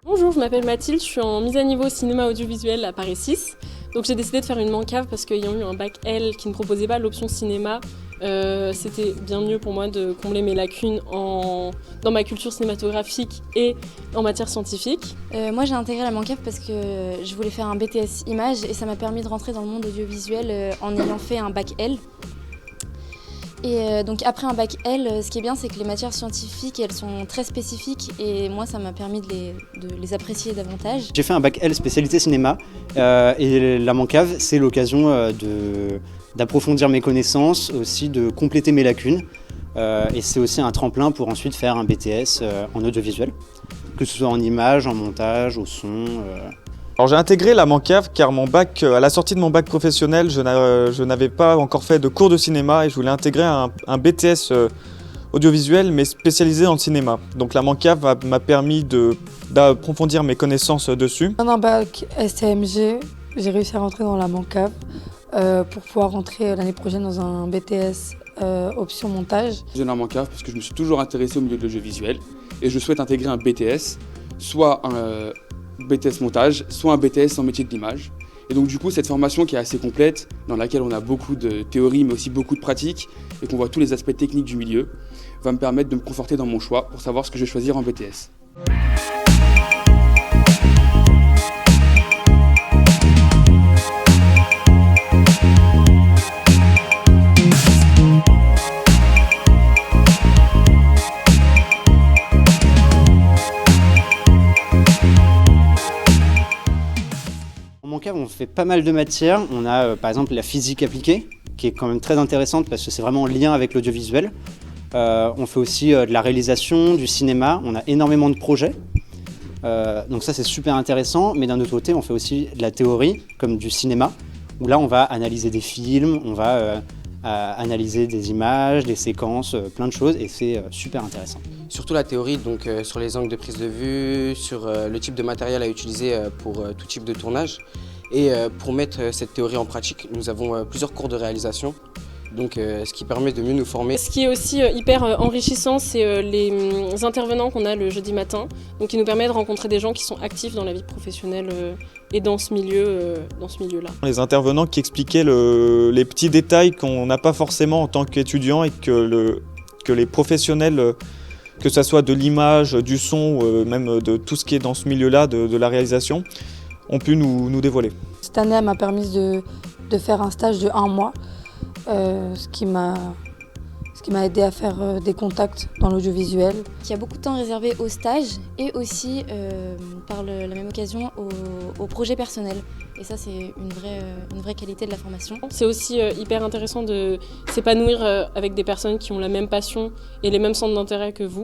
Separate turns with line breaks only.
Bonjour, je m'appelle Mathilde, je suis en mise à niveau cinéma audiovisuel à Paris 6. Donc j'ai décidé de faire une mancave parce qu'ayant eu un bac L qui ne proposait pas l'option cinéma, c'était bien mieux pour moi de combler mes lacunes dans ma culture cinématographique et en matière scientifique.
Moi j'ai intégré la mancave parce que je voulais faire un BTS Images et ça m'a permis de rentrer dans le monde audiovisuel en ayant fait un bac L. Et donc après un bac L, ce qui est bien, c'est que les matières scientifiques, elles sont très spécifiques et moi, ça m'a permis de les apprécier davantage.
J'ai fait un bac L spécialité cinéma et la mancave, c'est l'occasion d'approfondir mes connaissances, aussi de compléter mes lacunes. Et c'est aussi un tremplin pour ensuite faire un BTS en audiovisuel, que ce soit en images, en montage, au son.
Alors j'ai intégré la mancave car à la sortie de mon bac professionnel, je n'avais pas encore fait de cours de cinéma et je voulais intégrer un BTS audiovisuel mais spécialisé dans le cinéma. Donc la mancave m'a permis d'approfondir mes connaissances dessus.
Dans un bac STMG, j'ai réussi à rentrer dans la mancave pour pouvoir rentrer l'année prochaine dans un BTS option montage.
J'ai la mancave parce que je me suis toujours intéressé au milieu de l'audiovisuel et je souhaite intégrer un BTS, soit un BTS montage, soit un BTS en métier de l'image. Et donc du coup, cette formation qui est assez complète, dans laquelle on a beaucoup de théorie mais aussi beaucoup de pratique et qu'on voit tous les aspects techniques du milieu, va me permettre de me conforter dans mon choix pour savoir ce que je vais choisir en BTS.
En mancave, on fait pas mal de matières. On a par exemple la physique appliquée, qui est quand même très intéressante parce que c'est vraiment en lien avec l'audiovisuel. On fait aussi de la réalisation, du cinéma, on a énormément de projets. Donc ça c'est super intéressant, mais d'un autre côté on fait aussi de la théorie, comme du cinéma, où là on va analyser des films, on va analyser des images, des séquences, plein de choses, et c'est super intéressant.
Surtout la théorie, donc sur les angles de prise de vue, sur le type de matériel à utiliser pour tout type de tournage. Et pour mettre cette théorie en pratique, nous avons plusieurs cours de réalisation, donc ce qui permet de mieux nous former.
Ce qui est aussi hyper enrichissant, c'est les intervenants qu'on a le jeudi matin, donc qui nous permet de rencontrer des gens qui sont actifs dans la vie professionnelle et dans ce milieu-là.
Les intervenants qui expliquaient les petits détails qu'on n'a pas forcément en tant qu'étudiant et que les professionnels, que ce soit de l'image, du son, même de tout ce qui est dans ce milieu-là, de la réalisation, ont pu nous dévoiler.
Cette année, elle m'a permis de faire un stage de 1 mois, ce qui m'a aidé à faire des contacts dans l'audiovisuel.
Il y a beaucoup de temps réservé au stage et aussi, par la même occasion, au projet personnel. Et ça, c'est une vraie qualité de la formation.
C'est aussi hyper intéressant de s'épanouir avec des personnes qui ont la même passion et les mêmes centres d'intérêt que vous.